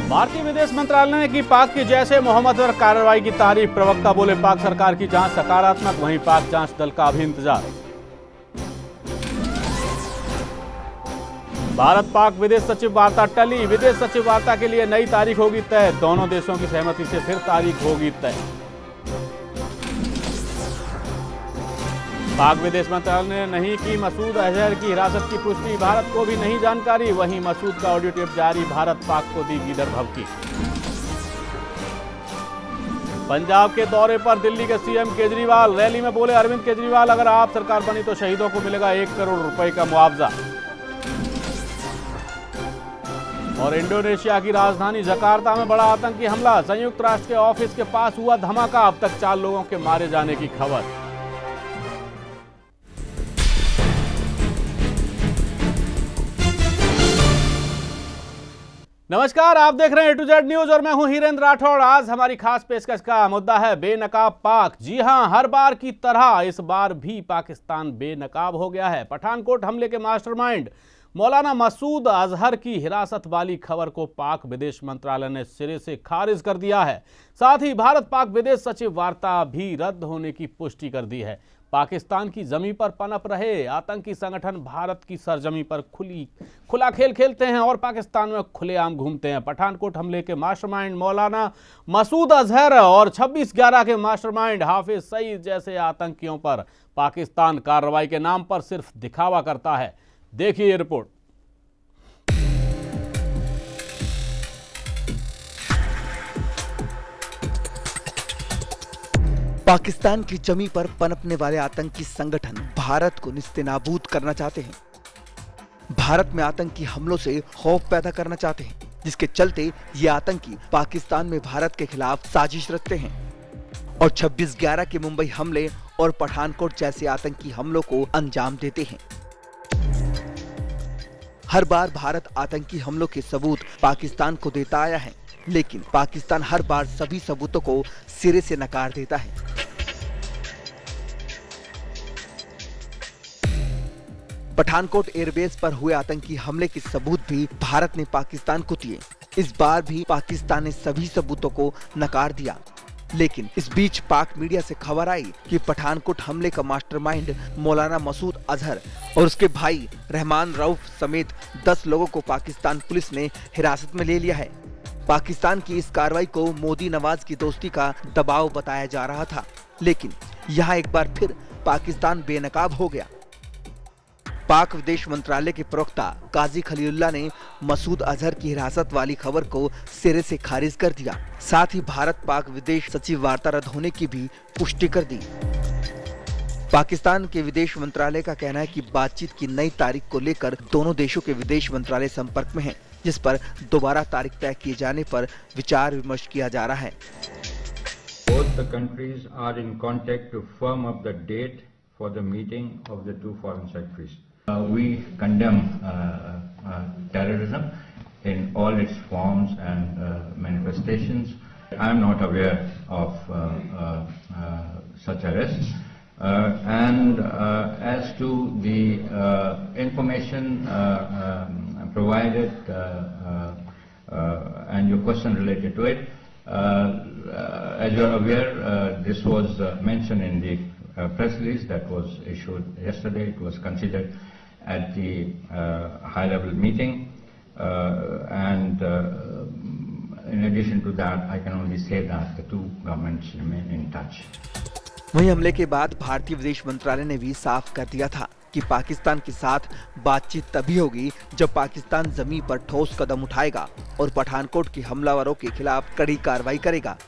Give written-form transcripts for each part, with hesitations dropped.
भारतीय विदेश मंत्रालय ने की पाक की जैसे मोहम्मद पर कार्रवाई की तारीफ। प्रवक्ता बोले पाक सरकार की जांच सकारात्मक, वहीं पाक जांच दल का भी इंतजार। भारत पाक विदेश सचिव वार्ता टली। विदेश सचिव वार्ता के लिए नई तारीख होगी तय। दोनों देशों की सहमति से फिर तारीख होगी तय। पाक विदेश मंत्रालय ने नहीं की मसूद अजहर की हिरासत की पुष्टि। भारत को भी नहीं जानकारी, वहीं मसूद का ऑडियो टेप जारी। भारत पाक को दी गीदड़ भभकी। पंजाब के दौरे पर दिल्ली के सीएम केजरीवाल। रैली में बोले अरविंद केजरीवाल, अगर आप सरकार बनी तो शहीदों को मिलेगा 1 करोड़ रुपए का मुआवजा। और इंडोनेशिया की राजधानी जकार्ता में बड़ा आतंकी हमला। संयुक्त राष्ट्र के ऑफिस के पास हुआ धमाका। अब तक 4 लोगों के मारे जाने की खबर। नमस्कार, आप देख रहे हैं A to Z न्यूज और मैं हूं हीरेंद्र राठौड़। आज हमारी खास पेशकश का मुद्दा है बेनकाब पाक। जी हां, हर बार की तरह इस बार भी पाकिस्तान बेनकाब हो गया है। पठानकोट हमले के मास्टरमाइंड मौलाना मसूद अजहर की हिरासत वाली खबर को पाक विदेश मंत्रालय ने सिरे से खारिज कर दिया है। साथ ही भारत पाक विदेश सचिव वार्ता भी रद्द होने की पुष्टि कर दी है। पाकिस्तान की जमीन पर पनप रहे आतंकी संगठन भारत की सरजमी पर खुला खेल खेलते हैं और पाकिस्तान में खुलेआम घूमते हैं। पठानकोट हमले के मास्टरमाइंड मौलाना मसूद अजहर और 26/11 के मास्टरमाइंड हाफिज सईद जैसे आतंकियों पर पाकिस्तान कार्रवाई के नाम पर सिर्फ दिखावा करता है। देखिए ये रिपोर्ट। पाकिस्तान की जमीन पर पनपने वाले आतंकी संगठन भारत को निस्तेनाबूद करना चाहते हैं। भारत में आतंकी हमलों से खौफ पैदा करना चाहते हैं, जिसके चलते ये आतंकी पाकिस्तान में भारत के खिलाफ साजिश रचते हैं और 26/11 के मुंबई हमले और पठानकोट जैसे आतंकी हमलों को अंजाम देते हैं। हर बार भारत आतंकी हमलों के सबूत पाकिस्तान को देता आया है, लेकिन पाकिस्तान हर बार सभी सबूतों को सिरे से नकार देता है। पठानकोट एयरबेस पर हुए आतंकी हमले के सबूत भी भारत ने पाकिस्तान को दिए। इस बार भी पाकिस्तान ने सभी सबूतों को नकार दिया, लेकिन इस बीच पाक मीडिया से खबर आई कि पठानकोट हमले का मास्टरमाइंड मौलाना मसूद अजहर और उसके भाई रहमान रऊफ समेत 10 लोगों को पाकिस्तान पुलिस ने हिरासत में ले लिया है। पाकिस्तान की इस कार्रवाई को मोदी नवाज की दोस्ती का दबाव बताया जा रहा था, लेकिन यहाँ एक बार फिर पाकिस्तान बेनकाब हो गया। पाक विदेश मंत्रालय के प्रवक्ता काजी खलीलुल्लाह ने मसूद अजहर की हिरासत वाली खबर को सिरे से खारिज कर दिया। साथ ही भारत पाक विदेश सचिव वार्ता रद्द होने की भी पुष्टि कर दी। पाकिस्तान के विदेश मंत्रालय का कहना है कि बातचीत की नई तारीख को लेकर दोनों देशों के विदेश मंत्रालय संपर्क में हैं, जिस पर दोबारा तारीख तय किए जाने पर विचार विमर्श किया जा रहा है। Both the countries are in contact to firm up the date for the meeting of the two foreign secretaries. We condemn terrorism in all its forms and manifestations. I am not aware of such arrests. And as to the information provided and your question related to it, as you are aware, this was mentioned in the press release that was issued yesterday. It was considered at the high-level meeting, and in addition to that, I can only say that the two governments remain in touch. वहीं हमले के बाद भारतीय विदेश मंत्रालय ने भी साफ कर दिया था कि पाकिस्तान के साथ बातचीत तभी होगी जब पाकिस्तान जमीन पर ठोस कदम उठाएगा और पठानकोट के हमलावरों के खिलाफ कड़ी कार्रवाई करेगा।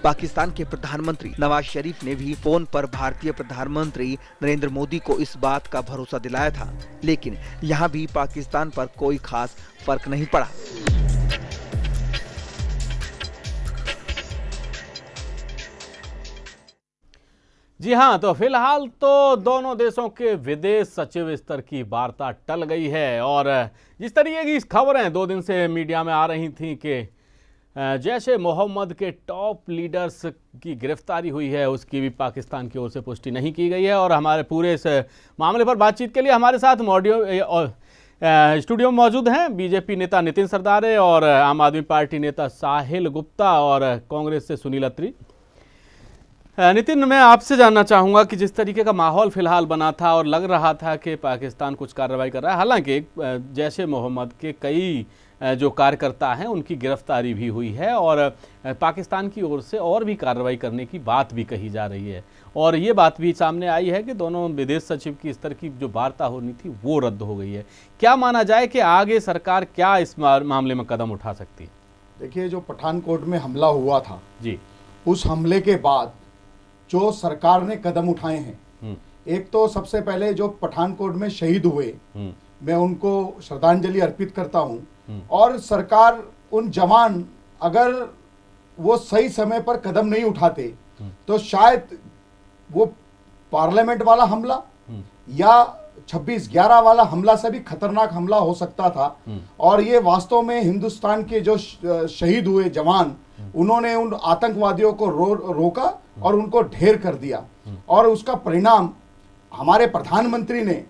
पाकिस्तान के प्रधानमंत्री नवाज शरीफ ने भी फोन पर भारतीय प्रधानमंत्री नरेंद्र मोदी को इस बात का भरोसा दिलाया था, लेकिन यहाँ भी पाकिस्तान पर कोई खास फर्क नहीं पड़ा। जी हां, तो फिलहाल तो दोनों देशों के विदेश सचिव स्तर की वार्ता टल गई है और जिस तरीके की खबरें 2 दिन से मीडिया में आ रही थी कि जैश ए मोहम्मद के टॉप लीडर्स की गिरफ्तारी हुई है, उसकी भी पाकिस्तान की ओर से पुष्टि नहीं की गई है। और हमारे पूरे इस मामले पर बातचीत के लिए हमारे साथ स्टूडियो में मौजूद हैं बीजेपी नेता नितिन सरदारे और आम आदमी पार्टी नेता साहिल गुप्ता और कांग्रेस से सुनील अत्री। नितिन, मैं आपसे जानना चाहूँगा कि जिस तरीके का माहौल फिलहाल बना था और लग रहा था कि पाकिस्तान कुछ कार्रवाई कर रहा है, हालांकि जैश ए मोहम्मद के कई जो कार्यकर्ता हैं उनकी गिरफ्तारी भी हुई है और पाकिस्तान की ओर से और भी कार्रवाई करने की बात भी कही जा रही है। और ये बात भी सामने आई है कि दोनों विदेश सचिव की स्तर की जो वार्ता होनी थी वो रद्द हो गई है। क्या माना जाए कि आगे सरकार क्या इस मामले में कदम उठा सकती है? देखिए, जो पठानकोट में हमला हुआ था जी, उस हमले के बाद जो सरकार ने कदम उठाए हैं, एक तो सबसे पहले जो पठानकोट में शहीद हुए, मैं उनको श्रद्धांजलि अर्पित करता हूं। और सरकार, उन जवान अगर वो सही समय पर कदम नहीं उठाते तो शायद वो पार्लियामेंट वाला हमला या 26/11 वाला हमला से भी खतरनाक हमला हो सकता था। और ये वास्तव में हिंदुस्तान के जो शहीद हुए जवान, उन्होंने उन आतंकवादियों को रोका और उनको ढेर कर दिया। और उसका परिणाम हमारे प्रधानमंत्री ने,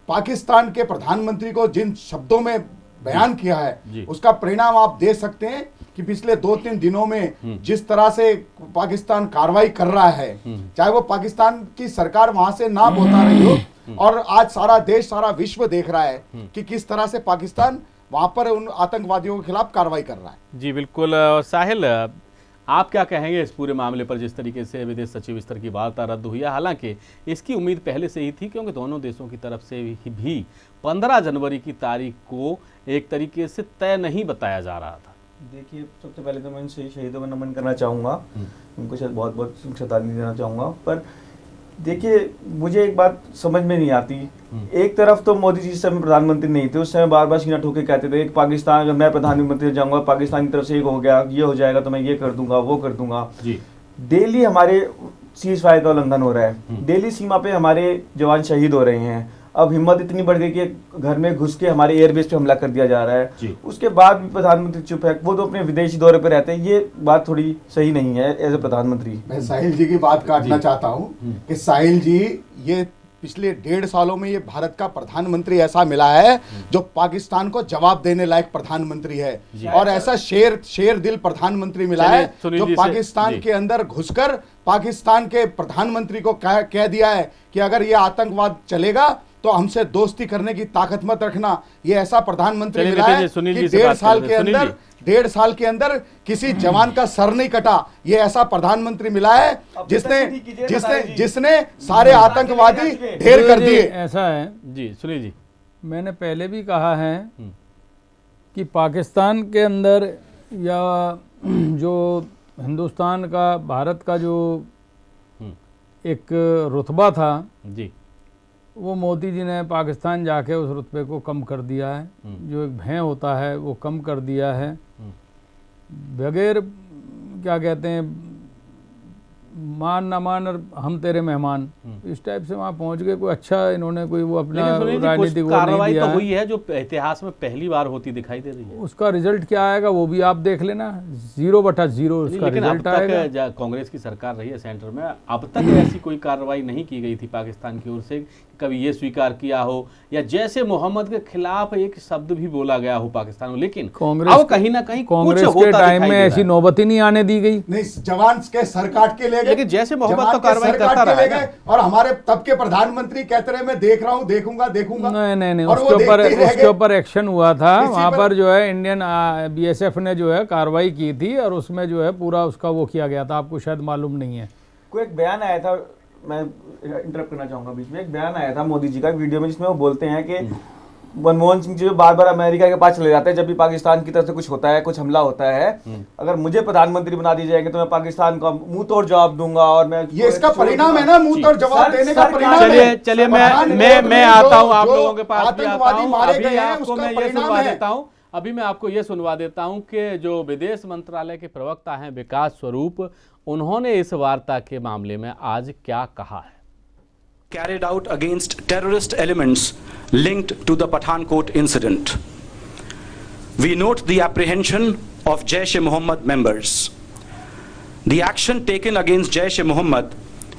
पाकिस्तान के प्रधानमंत्री को जिन शब्दों में बयान किया है, उसका परिणाम आप देख सकते हैं कि पिछले 2-3 दिनों में जिस तरह से पाकिस्तान कार्रवाई कर रहा है, चाहे वो पाकिस्तान की सरकार वहां से ना बता रही हो, और आज सारा देश, सारा विश्व देख रहा है कि किस तरह से पाकिस्तान वहां पर उन आतंकवादियों के खिलाफ कार्रवाई कर रहा है। जी बिल्कुल। साहिल, आप क्या कहेंगे इस पूरे मामले पर, जिस तरीके से विदेश सचिव स्तर की वार्ता रद्द हुई है? हालांकि इसकी उम्मीद पहले से ही थी, क्योंकि दोनों देशों की तरफ से भी 15 जनवरी की तारीख को एक तरीके से तय नहीं बताया जा रहा था। देखिए, सबसे पहले तो मैं शहीदों को नमन करना चाहूँगा, उनको शायद बहुत बहुत श्रद्धांजलि देना चाहूँगा। पर देखिए, मुझे एक बात समझ में नहीं आती। एक तरफ तो मोदी जी इस समय प्रधानमंत्री नहीं थे, उस समय बार बार सीना ठोके कहते थे कि पाकिस्तान, अगर मैं प्रधानमंत्री जाऊंगा, पाकिस्तान की तरफ से एक हो गया, ये हो जाएगा तो मैं ये कर दूंगा, वो कर दूंगा। डेली हमारे सीज फायर का उल्लंघन हो रहा है, डेली सीमा पे हमारे जवान शहीद हो रहे हैं। अब हिम्मत इतनी बढ़ गई कि घर में घुस के हमारे एयरबेस पे हमला कर दिया जा रहा है। उसके बाद भी प्रधानमंत्री चुप है, वो तो अपने विदेशी दौरे पे रहते हैं। ये बात थोड़ी सही नहीं है एज ए प्रधानमंत्री। मैं साहिल जी की बात काटना चाहता हूँ कि साहिल जी, ये पिछले 1.5 सालों में ये भारत का प्रधानमंत्री ऐसा मिला है जो पाकिस्तान को जवाब देने लायक प्रधानमंत्री है, और ऐसा शेर दिल प्रधानमंत्री मिला है जो पाकिस्तान के अंदर घुसकर पाकिस्तान के प्रधानमंत्री को कह दिया है कि अगर ये आतंकवाद चलेगा तो हमसे दोस्ती करने की ताकत मत रखना। ये ऐसा प्रधानमंत्री मिला है कि 1.5 साल के अंदर किसी जवान का सर नहीं कटा। ये ऐसा प्रधानमंत्री मिला है जिसने सारे आतंकवादी ढेर कर दिए। ऐसा है जी सुनील जी, मैंने पहले भी कहा है कि पाकिस्तान के अंदर या जो हिंदुस्तान का, भारत का जो एक रुतबा था जी, वो मोदी जी ने पाकिस्तान जाके उस रुतबे को कम कर दिया है। जो एक भय होता है वो कम कर दिया है, बगैर क्या कहते हैं, मान ना मान और हम तेरे मेहमान, इस टाइप से वहाँ पहुँच गए। कोई अच्छा इन्होंने कोई वो अपना राजनीतिक कार्रवाई तो हुई है जो इतिहास में पहली बार होती दिखाई दे रही है। उसका रिजल्ट क्या आएगा वो भी आप देख लेना, 0/0 उसका रिजल्ट आएगा। कांग्रेस की सरकार रही है सेंटर में, अब तक ऐसी कोई कार्रवाई नहीं की गई थी पाकिस्तान की ओर से, कभी ये स्वीकार किया हो या जैश ए मोहम्मद के खिलाफ एक शब्द भी बोला गया हो पाकिस्तान में। लेकिन अब कहीं ना कहीं कांग्रेस के टाइम में ऐसी नौबत ही नहीं आने दी गई। नहीं, जवान के सर काट के ले गए, लेकिन जैश ए मोहम्मद तो कार्रवाई करता रहा है। और हमारे तब के प्रधानमंत्री कहते रहे मैं देख रहा हूँ, देखूंगा। नहीं, उसके ऊपर एक्शन हुआ था। वहाँ पर जो है इंडियन BSF ने जो है कार्रवाई की थी और उसमें जो है पूरा उसका वो किया गया था, आपको शायद मालूम नहीं है। कोई एक बयान आया था, मैं इंटरप्ट करना चाहूंगा बीच में, एक बयान आया था मोदी जी का वीडियो में, जिसमें वो बोलते हैं कि मनमोहन सिंह जी बार बार अमेरिका के पास चले जाते हैं जब भी पाकिस्तान की तरफ से कुछ होता है, कुछ हमला होता है। अगर मुझे प्रधानमंत्री बना दी जाएंगे तो मैं पाकिस्तान का मुंह तोड़ जवाब दूंगा। और मैं ये इसका परिणाम है ना, मुंह तोड़ जवाब देने का परिणाम। चलिए मैं आता हूं आप लोगों के पास भी आता हूं। अभी मैं आपको ये सुनवा देता हूं कि जो विदेश मंत्रालय के प्रवक्ता हैं विकास स्वरूप, उन्होंने इस वार्ता के मामले में आज क्या कहा है। Carried out against terrorist elements linked to the Pathankot incident. We note the apprehension of Jaish-e-Mohammed members. The action taken against Jaish-e-Mohammed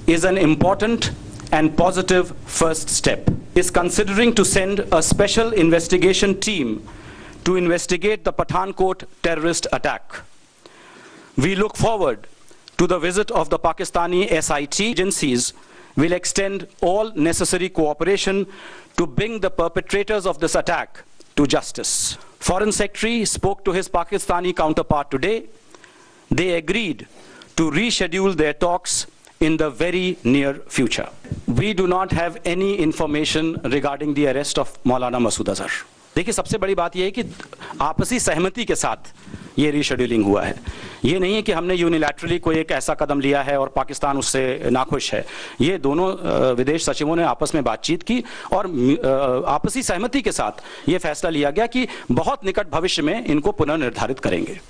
is an important and positive first step. Is considering to send a special investigation team to investigate the Pathankot terrorist attack. We look forward to the visit of the Pakistani SIT agencies. Will extend all necessary cooperation to bring the perpetrators of this attack to justice. Foreign Secretary spoke to his Pakistani counterpart today. They agreed to reschedule their talks in the very near future. We do not have any information regarding the arrest of Maulana Masood Azhar. देखिए, सबसे बड़ी बात यह है कि आपसी सहमति के साथ ये रीशेड्यूलिंग हुआ है। ये नहीं है कि हमने यूनिलैटरली कोई एक ऐसा कदम लिया है और पाकिस्तान उससे नाखुश है। ये दोनों विदेश सचिवों ने आपस में बातचीत की और आपसी सहमति के साथ ये फैसला लिया गया कि बहुत निकट भविष्य में इनको पुनर्निर्धारित करेंगे।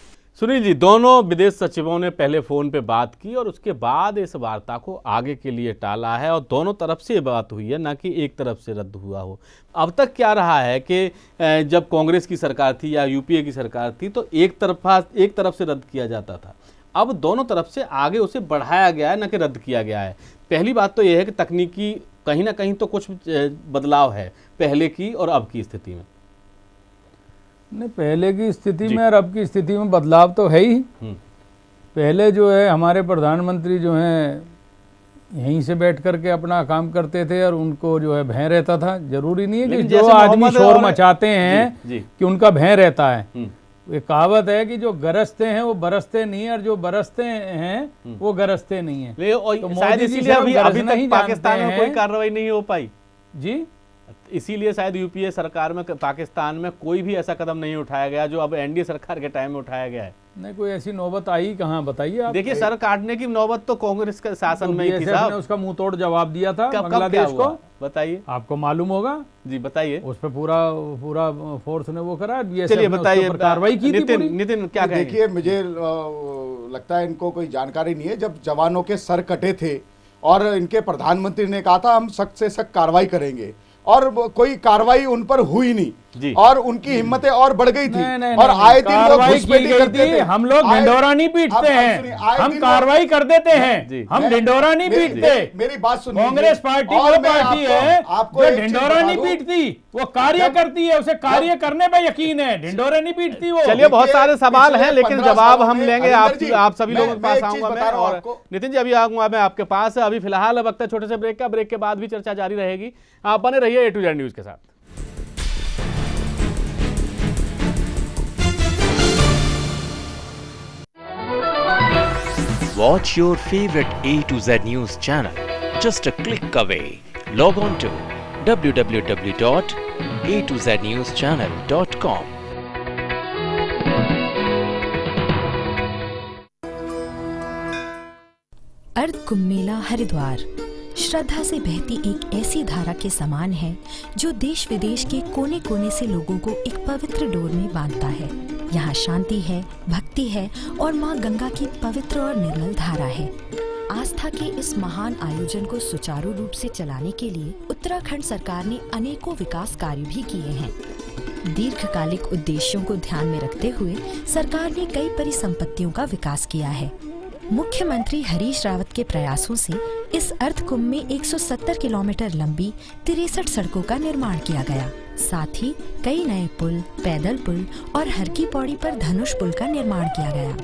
सुनील जी, दोनों विदेश सचिवों ने पहले फ़ोन पे बात की और उसके बाद इस वार्ता को आगे के लिए टाला है और दोनों तरफ से बात हुई है, ना कि एक तरफ से रद्द हुआ हो। अब तक क्या रहा है कि जब कांग्रेस की सरकार थी या यूपीए की सरकार थी तो एक तरफ से रद्द किया जाता था, अब दोनों तरफ से आगे उसे बढ़ाया गया है, ना कि रद्द किया गया है। पहली बात तो यह है कि तकनीकी कहीं ना कहीं तो कुछ बदलाव है पहले की और अब की स्थिति में। नहीं, पहले की स्थिति में और अब की स्थिति में बदलाव तो है ही। पहले जो है हमारे प्रधानमंत्री जो हैं यहीं से बैठ करके अपना काम करते थे और उनको जो है भय रहता था। जरूरी नहीं है कि जो आदमी शोर मचाते हैं कि उनका भय रहता है। एक कहावत है कि जो गरजते हैं वो बरसते नहीं और जो बरसते हैं वो गरजते नहीं है। तो शायद इसीलिए अभी तक पाकिस्तान में कोई कार्रवाई नहीं हो पाई जी, इसीलिए शायद यूपीए सरकार में पाकिस्तान में कोई भी ऐसा कदम नहीं उठाया गया जो अब एनडीए सरकार के टाइम में उठाया गया है। नहीं, कोई ऐसी नौबत आई कहाँ, बताइए आप। देखिए, सर काटने की नौबत तो कांग्रेस के शासन में ही थी साहब। ने उसका मुंह तोड़ जवाब दिया था बांग्लादेश को, बताइए, आपको मालूम होगा जी, बताइए। उस पर पूरा फोर्स ने वो करा। चलिए बताइए, कार्रवाई की थी। नितिन क्या कहेंगे? देखिए, मुझे लगता है इनको कोई जानकारी नहीं है। जब जवानों के सर कटे थे और इनके प्रधानमंत्री ने कहा था हम सख्त से सख्त कार्रवाई करेंगे और कोई कार्रवाई उन पर हुई नहीं और उनकी हिम्मतें और बढ़ गई थी। और आए दिन वो घुसपैठी करते थे। हम लोग ढिंढोरा नहीं पीटते हैं, हम कार्रवाई कर देते हैं, हम ढिंढोरा नहीं पीटते। मेरी बात सुनिए, कांग्रेस पार्टी वो पार्टी है जो ढिंढोरा नहीं पीटती, वो कार्य करती है, उसे कार्य करने पर यकीन है, ढिंढोरे नहीं पीटती वो। चलिए, बहुत सारे सवाल हैं लेकिन जवाब हम लेंगे आप सभी लोगों के पास आऊंगा मैं। और नितिन जी, अभी आऊंगा मैं आपके पास। अभी फिलहाल वक्त है छोटे से ब्रेक का। ब्रेक के बाद भी चर्चा जारी रहेगी। आप बने रहिए A to Z न्यूज के साथ। Watch your favorite A to Z News channel just a click away. Log on to www.a2znewschannel.com. अर्ध कुंभ मेला हरिद्वार श्रद्धा से बहती एक ऐसी धारा के समान है जो देश विदेश के कोने कोने से लोगों को एक पवित्र डोर में बांधता है। यहाँ शांति है, भक्ति है और माँ गंगा की पवित्र और निर्मल धारा है। आस्था के इस महान आयोजन को सुचारू रूप से चलाने के लिए उत्तराखंड सरकार ने अनेकों विकास कार्य भी किए हैं। दीर्घकालिक उद्देश्यों को ध्यान में रखते हुए सरकार ने कई परिसंपत्तियों का विकास किया है। मुख्यमंत्री हरीश रावत के प्रयासों से इस अर्ध कुंभ में 170 किलोमीटर लंबी 63 सड़कों का निर्माण किया गया। साथ ही कई नए पुल, पैदल पुल और हर की पौड़ी पर धनुष पुल का निर्माण किया गया।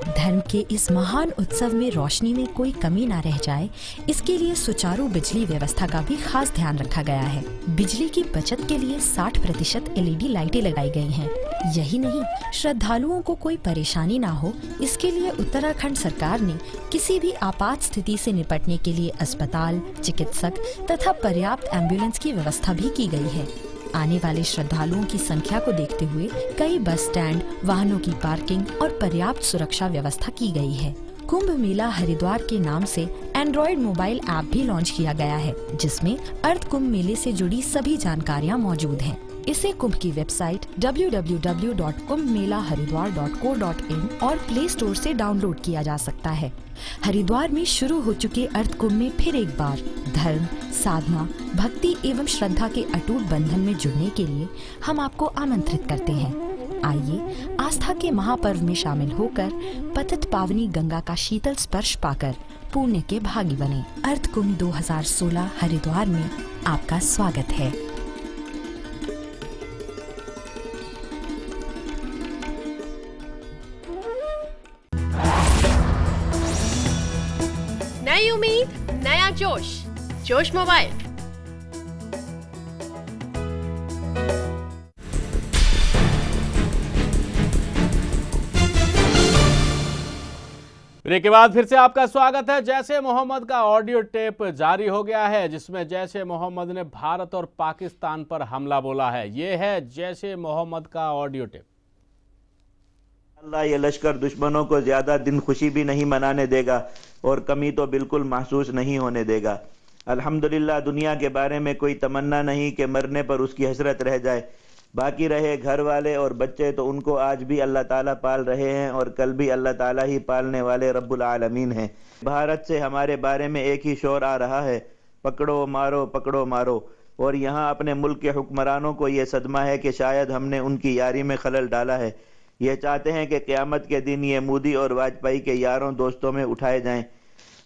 धर्म के इस महान उत्सव में रोशनी में कोई कमी न रह जाए, इसके लिए सुचारू बिजली व्यवस्था का भी खास ध्यान रखा गया है। बिजली की बचत के लिए 60% LED लाइटें लगाई गई हैं। यही नहीं, श्रद्धालुओं को कोई परेशानी ना हो, इसके लिए उत्तराखंड सरकार ने किसी भी आपात स्थिति से निपटने के लिए अस्पताल, चिकित्सक तथा पर्याप्त एम्बुलेंस की व्यवस्था भी की गई है। आने वाले श्रद्धालुओं की संख्या को देखते हुए कई बस स्टैंड, वाहनों की पार्किंग और पर्याप्त सुरक्षा व्यवस्था की गई है। कुंभ मेला हरिद्वार के नाम से एंड्रॉइड मोबाइल ऐप भी लॉन्च किया गया है, जिसमें अर्ध कुंभ मेले से जुड़ी सभी जानकारियां मौजूद हैं। इसे कुंभ की वेबसाइट www.kumbmelaharidwar.co.in और प्ले स्टोर से डाउनलोड किया जा सकता है। हरिद्वार में शुरू हो चुके अर्ध कुंभ में फिर एक बार धर्म, साधना, भक्ति एवं श्रद्धा के अटूट बंधन में जुड़ने के लिए हम आपको आमंत्रित करते हैं। आइए आस्था के महापर्व में शामिल होकर पतित पावनी गंगा का शीतल स्पर्श पाकर पुण्य के भागी बने। अर्थ कुंभ 2016 हरिद्वार में आपका स्वागत है। नई उम्मीद, नया जोश, जोश मोबाइल। ब्रेक के बाद फिर से आपका स्वागत है। जैश ए मोहम्मद का ऑडियो टेप जारी हो गया है, जिसमें जैश ए मोहम्मद ने भारत और पाकिस्तान पर हमला बोला है। ये है जैश ए मोहम्मद का ऑडियो टेप। अल्लाह ये लश्कर दुश्मनों को ज्यादा दिन खुशी भी नहीं मनाने देगा और कमी तो बिल्कुल महसूस नहीं होने देगा। अल्हम्दुलिल्लाह दुनिया के बारे में कोई तमन्ना नहीं कि मरने पर उसकी हसरत रह जाए। बाकी रहे घर वाले और बच्चे तो उनको आज भी अल्लाह ताला पाल रहे हैं और कल भी अल्लाह ताला ही पालने वाले रब्बुल आलमीन हैं। भारत से हमारे बारे में एक ही शोर आ रहा है, पकड़ो मारो पकड़ो मारो। और यहाँ अपने मुल्क के हुक्मरानों को ये सदमा है कि शायद हमने उनकी यारी में खलल डाला है। ये चाहते हैं कि क़यामत के दिन ये मोदी और वाजपेयी के यारों दोस्तों में उठाए जाएं।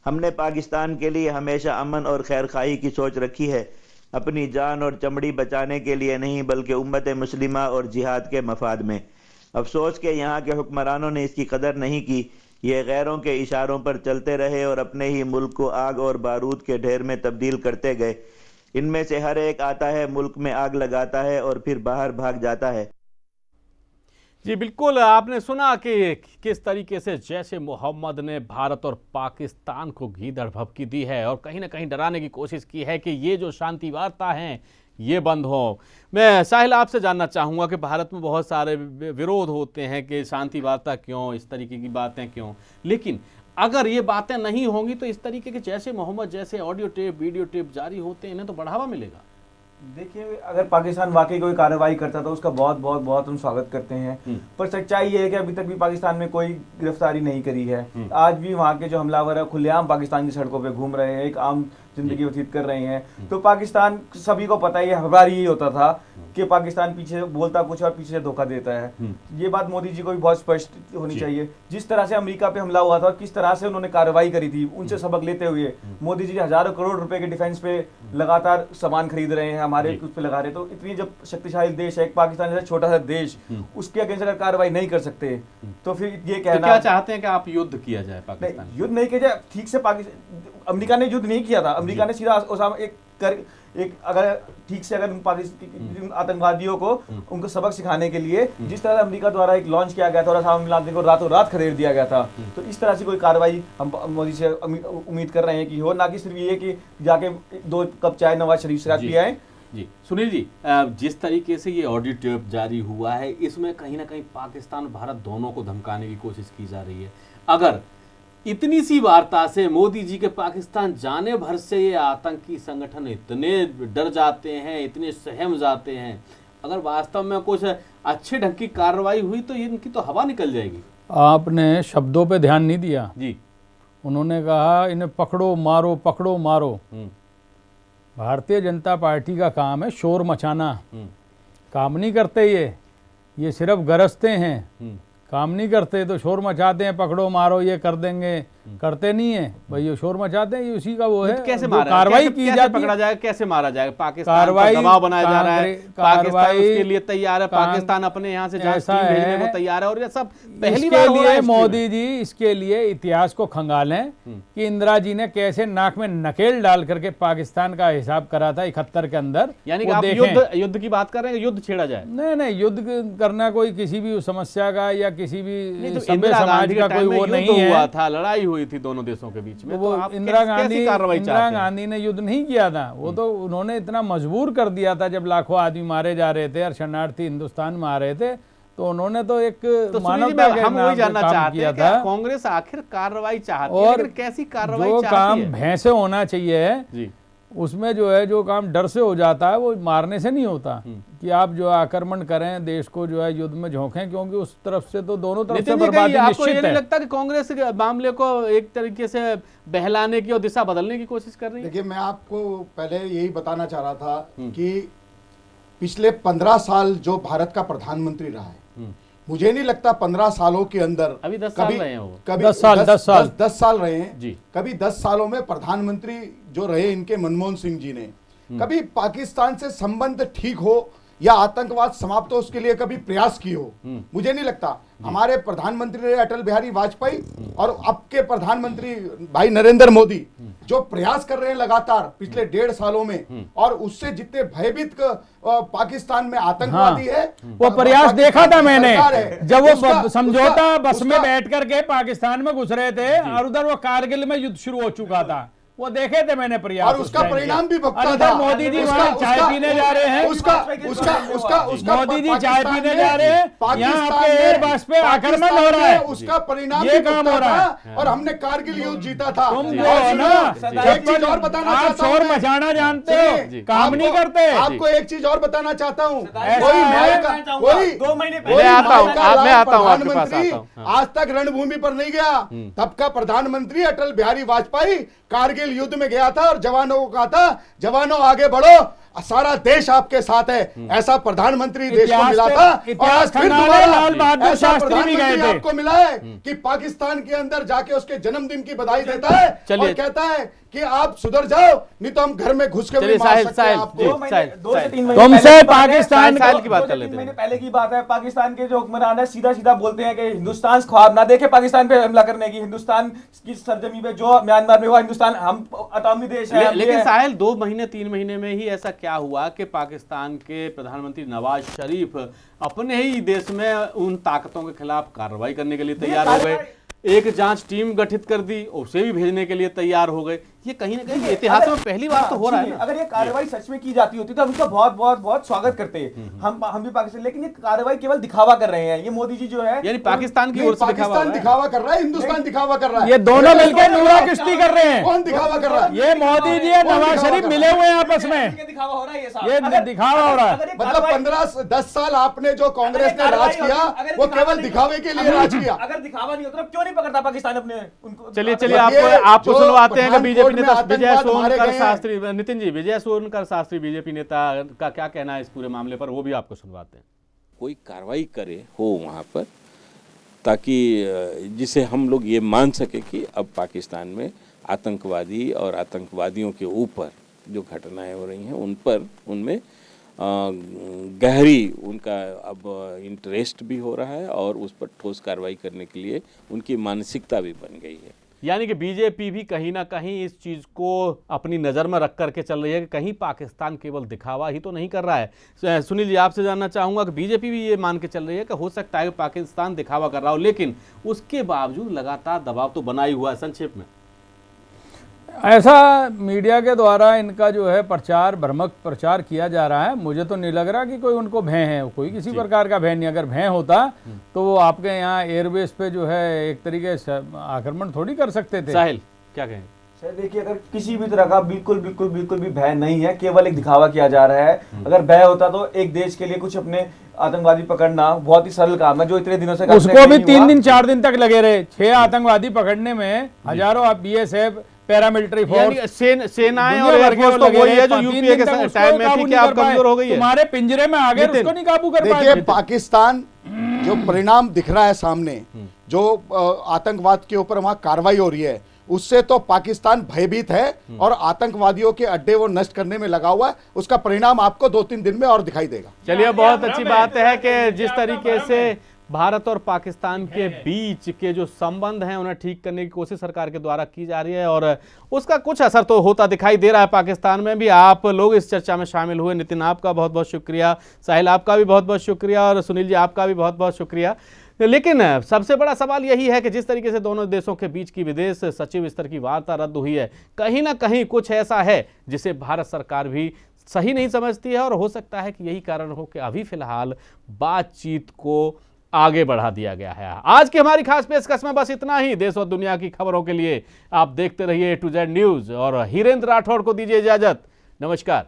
हमने पाकिस्तान के लिए हमेशा अमन और खैरखाई की सोच रखी है, अपनी जान और चमड़ी बचाने के लिए नहीं बल्कि उम्मत मुस्लिमा और जिहाद के मफाद में। अफसोस के यहाँ के हुक्मरानों ने इसकी कदर नहीं की। ये गैरों के इशारों पर चलते रहे और अपने ही मुल्क को आग और बारूद के ढेर में तब्दील करते गए। इनमें से हर एक आता है, मुल्क में आग लगाता है और फिर बाहर भाग जाता है। जी बिल्कुल, आपने सुना कि किस तरीके से जैश ए मोहम्मद ने भारत और पाकिस्तान को गीदड़ भभकी दी है और कहीं ना कहीं डराने की कोशिश की है कि ये जो शांति वार्ता हैं ये बंद हो। मैं साहिल आपसे जानना चाहूँगा कि भारत में बहुत सारे विरोध होते हैं कि शांति वार्ता क्यों, इस तरीके की बातें क्यों, लेकिन अगर ये बातें नहीं होंगी तो इस तरीके के जैश ए मोहम्मद जैसे ऑडियो टेप वीडियो टेप जारी होते हैं, इन्हें तो बढ़ावा मिलेगा। देखिए, अगर पाकिस्तान वाकई कोई कार्रवाई करता तो उसका बहुत बहुत बहुत हम स्वागत करते हैं, पर सच्चाई ये है कि अभी तक भी पाकिस्तान में कोई गिरफ्तारी नहीं करी है। आज भी वहाँ के जो हमलावर है खुलेआम पाकिस्तान की सड़कों पे घूम रहे हैं, एक आम जिंदगी व्यतीत कर रहे हैं। तो पाकिस्तान सभी को पता है, हर बार यही होता था कि पाकिस्तान पीछे बोलता कुछ और पीछे धोखा देता है। ये बात मोदी जी को भी बहुत स्पष्ट होनी चाहिए। जिस तरह से अमेरिका पे हमला हुआ था, किस तरह से उन्होंने कार्रवाई करी थी, उनसे सबक लेते हुए मोदी जी हजारों करोड़ रुपए के डिफेंस पे लगातार सामान खरीद रहे हैं, हमारे उस पे लगा रहे। तो इतनी जब शक्तिशाली देश है, एक पाकिस्तान जैसा छोटा सा देश, उसके अगेंस्ट अगर कार्रवाई नहीं कर सकते तो फिर ये कहना, तो क्या चाहते हैं कि आप युद्ध किया जाए पाकिस्तान? युद्ध नहीं किया जाए, ठीक से अमेरिका ने युद्ध नहीं किया था। अमेरिका ने सीधा अगर ठीक से अगर पाकिस्तान आतंकवादियों को उनको सबक सिखाने के लिए जिस तरह अमेरिका द्वारा एक लॉन्च किया गया था और ओसामा बिन लादेन को रातों रात खदेड़ दिया गया था, तो इस तरह से कोई कार्रवाई हम मोदी से उम्मीद कर रहे हैं कि हो, ना कि सिर्फ ये कि जाके 2 कप चाय नवाज शरीफ से पियाएं। जी सुनील जी, जिस तरीके से ये ऑडियो टेप जारी हुआ है, इसमें कहीं ना कहीं पाकिस्तान और भारत दोनों को धमकाने की कोशिश की जा रही है। अगर इतनी सी वार्ता से मोदी जी के पाकिस्तान जाने भर से ये आतंकी संगठन इतने डर जाते हैं, इतने सहम जाते हैं, अगर वास्तव में कुछ अच्छे ढंग की कार्रवाई हुई तो इनकी तो हवा निकल जाएगी। आपने शब्दों पे ध्यान नहीं दिया जी। उन्होंने कहा इन्हें पकड़ो मारो पकड़ो मारो। भारतीय जनता पार्टी का काम है शोर मचाना, काम नहीं करते ये सिर्फ गरजते हैं, काम नहीं करते। तो शोर मचाते हैं, पकड़ो मारो ये कर देंगे, करते नहीं है भाई। ये शोर मचाते हैं, ये उसी का वो है। कैसे कार्रवाई की जाती है, पकड़ा जाएगा, कैसे मारा जाएगा? पाकिस्तान पर दबाव बनाया जा रहा है, पाकिस्तान उसके लिए तैयार है, पाकिस्तान अपने यहाँ से जांच टीम भेजने को तैयार है, और ये सब पहली बार हो रहा है। मोदी जी इसके लिए इतिहास को खंगालें कि इंदिरा जी ने कैसे नाक में नकेल डाल करके पाकिस्तान का हिसाब करा था 71 के अंदर। यानी कि आप युद्ध की बात कर रहे हैं, युद्ध छेड़ा जाए? नहीं, युद्ध करना कोई किसी भी समस्या का या किसी भी सभ्य समाज का कोई वो नहीं है। हुआ था, लड़ाई हुई थी दोनों देशों के बीच में, वो इंदिरा गांधी ने युद्ध नहीं किया था। वो तो उन्होंने इतना मजबूर कर दिया था जब लाखों आदमी मारे जा रहे थे और शरणार्थी हिंदुस्तान में आ रहे थे, तो उन्होंने तो एक मानवता के नाम पे काम किया था। कांग्रेस आखिर कार्रवाई चाहती है, लेकिन कैसी कार्रवाई जो चाहती काम है? भैं से होना चाहिए उसमें जो है, जो काम डर से हो जाता है वो मारने से नहीं होता कि आप जो आक्रमण करें, देश को जो है युद्ध में झोंकें, क्योंकि उस तरफ से तो दोनों तरफ से बर्बादी निश्चित है। आपको ये नहीं लगता कि कांग्रेस के मामले को एक तरीके से बहलाने की और दिशा बदलने की कोशिश कर रही है? देखिए, मैं आपको पहले यही बताना चाह रहा था कि पिछले 15 साल जो भारत का प्रधानमंत्री रहा है, मुझे नहीं लगता 15 सालों के अंदर अभी 10 साल रहे हैं वो। कभी 10 साल रहे हैं जी। कभी 10 सालों में प्रधानमंत्री जो रहे इनके मनमोहन सिंह जी ने कभी पाकिस्तान से संबंध ठीक हो या आतंकवाद समाप्त हो उसके लिए कभी प्रयास किए हो? मुझे नहीं लगता। हमारे प्रधानमंत्री रहे अटल बिहारी वाजपेयी और अब के प्रधानमंत्री भाई नरेंद्र मोदी जो प्रयास कर रहे हैं लगातार पिछले 1.5 सालों में, और उससे जितने भयभीत पाकिस्तान में आतंकवादी है वो प्रयास देखा था मैंने जब वो उसका- समझौता उसका- बस में उसका- बैठ करके पाकिस्तान में घुस रहे थे और उधर वो कारगिल में युद्ध शुरू हो चुका था, वो देखे थे मैंने प्रयास। और उसका परिणाम भी भुगता अरे था। मोदी जी उसका- वहाँ चाय उसका- पीने जा रहे हैं, उसका मोदी जी चाय पाकिस्तान पीने में- जा रहे हैं, पाकिस्तान यहाँ आपके में- एयरबेस पे आक्रमण पाकिस्तान हो रहा है, में उसका परिणाम ये भी काम भुगता हो रहा था है। और हमने कारगिल युद्ध जीता था। तुम जो और हो सुनो, ना एक चीज और बताना आप चाहता शोर हूं मैं। मचाना जानते हो, सुनिए, काम नहीं करते। आपको एक चीज और बताना चाहता हूँ, ऐसा कोई है, माई का कोई 2 महीने कोई मैं आता हूं, माई का मैं लाल आता हूं, आपके पास प्रधानमंत्री आता हूं। आज तक रणभूमि पर नहीं गया। तब का प्रधानमंत्री अटल बिहारी वाजपेयी कारगिल युद्ध में गया था और जवानों को कहा था जवानों आगे बढ़ो, सारा देश आपके साथ है। ऐसा प्रधानमंत्री देश को मिला था और आज फिर दोबारा लाल बहादुर ऐसा शास्त्री भी गए प्रधानमंत्री थे। आपको मिला है कि पाकिस्तान के अंदर जाके उसके जन्मदिन की बधाई देता है चलिए। और कहता है कि आप सुधर जाओ नहीं तो हम घर में घुस के भी चलिए, मार साहिल, सकते हैं साहिल, आपको। जी। 2 से 3 महीने तुमसे पहले की बात है। पाकिस्तान साहिल की बात कर 2 से लेते 3 महीने हैं। पहले की बात है। पाकिस्तान के जो हुक्मरान है सीधा सीधा बोलते हैं कि हिंदुस्तान ख्वाब ना देखे पाकिस्तान पे हमला करने की, हिंदुस्तान की सरजमी पे जो म्यांमार में हुआ, हिंदुस्तान हम अटॉमी देश है। हम ये लेकिन है। साहिल 2 महीने 3 महीने में ही ऐसा क्या हुआ कि पाकिस्तान के प्रधानमंत्री नवाज शरीफ अपने ही देश में उन ताकतों के खिलाफ कार्रवाई करने के लिए तैयार हो गए, एक जांच टीम गठित कर दी, उसे भी भेजने के लिए तैयार हो गए। ये कहीं ना कहीं इतिहास में पहली बार तो हो रहा है ना। अगर ये कार्रवाई सच में की जाती होती तो हम इसका बहुत बहुत बहुत स्वागत करते हैं। हम भी पाकिस्तान, लेकिन ये कार्रवाई केवल दिखावा कर रहे हैं। ये मोदी जी जो है यानी पाकिस्तान की नहीं, ओर से दिखावा हो पाकिस्तान रहा है। दिखावा कर रहा है, हिंदुस्तान दिखावा कर रहा है। ये दोनों मिलकर नूरा किश्ती कर रहे हैं। कौन दिखावा कर रहा है? ये मोदी जी और कौन नवाज दिखावा शरीफ कर मिले हुए हैं आपस में, ये दिखावा हो रहा है। ये साहब ये दिखावा हो रहा है। मतलब 15-10 साल आपने जो कांग्रेस ने राज किया वो केवल दिखावे के लिए राज किया। अगर दिखावा नहीं होता तो क्यों नहीं पकड़ता पाकिस्तान अपने उनको? चलिए ये आपको जो सुनवाते हैं कि बीजेपी पठानकोट में नेता विजय आतंकवाद मारे सोनकर गए हैं। शास्त्री, नितिन जी, विजय सोनकर शास्त्री बीजेपी नेता का क्या कहना है इस पूरे मामले पर, वो भी आपको सुनवाते हैं। कोई कार्रवाई करे हो वहाँ पर, ताकि जिसे हम लोग ये मान सके कि अब पाकिस्तान में आतंकवादी और आतंकवादियों के ऊपर जो घटनाएं हो रही हैं उन पर उनमें गहरी उनका अब इंटरेस्ट भी हो रहा है और उस पर ठोस कार्रवाई करने के लिए उनकी मानसिकता भी बन गई है। यानी कि बीजेपी भी कहीं ना कहीं इस चीज़ को अपनी नज़र में रख करके चल रही है कि कहीं पाकिस्तान केवल दिखावा ही तो नहीं कर रहा है। सुनील जी, आपसे जानना चाहूँगा कि बीजेपी भी ये मान के चल रही है कि हो सकता है कि पाकिस्तान दिखावा कर रहा हो, लेकिन उसके बावजूद लगातार दबाव तो बना ही हुआ है। संक्षेप में ऐसा मीडिया के द्वारा इनका जो है प्रचार, भ्रामक प्रचार किया जा रहा है। मुझे तो नहीं लग रहा कि कोई उनको भय है, कोई किसी प्रकार का भय नहीं। अगर भय होता तो वो आपके यहाँ एयरबेस पे जो है एक तरीके से आक्रमण थोड़ी कर सकते थे। साहिल क्या कहें? सर देखिए, अगर किसी भी तरह का बिल्कुल भी भय नहीं है, केवल एक दिखावा किया जा रहा है। अगर भय होता तो एक देश के लिए कुछ अपने आतंकवादी पकड़ना बहुत ही सरल काम है, जो इतने दिनों से उसको भी 3 दिन 4 दिन तक लगे रहे। 6 आतंकवादी पकड़ने में हजारों BSF पैरामिलिट्री फोर्स, सेनाएं और एयरफोर्स तो वही है जो यूपीए के टाइम में थी, क्या आप कमजोर हो गई है? तुम्हारे पिंजरे में आ गए, उसको नहीं काबू कर पाए। देखिए, पाकिस्तान जो परिणाम दिख रहा है सामने, जो आतंकवाद के ऊपर वहां कार्रवाई हो रही है, उससे तो पाकिस्तान भयभीत है और आतंकवादियों के अड्डे वो नष्ट करने में लगा हुआ है। उसका परिणाम आपको 2-3 दिन में और दिखाई देगा। चलिए, बहुत अच्छी बात है कि जिस तरीके से भारत और पाकिस्तान के बीच के जो संबंध हैं उन्हें ठीक करने की कोशिश सरकार के द्वारा की जा रही है और उसका कुछ असर तो होता दिखाई दे रहा है पाकिस्तान में भी। आप लोग इस चर्चा में शामिल हुए। नितिन, आपका बहुत बहुत शुक्रिया। साहिल, आपका भी बहुत बहुत शुक्रिया और सुनील जी, आपका भी बहुत बहुत शुक्रिया। लेकिन सबसे बड़ा सवाल यही है कि जिस तरीके से दोनों देशों के बीच की विदेश सचिव स्तर की वार्ता रद्द हुई है, कहीं ना कहीं कुछ ऐसा है जिसे भारत सरकार भी सही नहीं समझती है और हो सकता है कि यही कारण हो कि अभी फिलहाल बातचीत को आगे बढ़ा दिया गया है। आज की हमारी खास पेशकश में बस इतना ही। देश और दुनिया की खबरों के लिए आप देखते रहिए A to Z न्यूज़ और हीरेंद्र राठौड़ को दीजिए इजाजत। नमस्कार।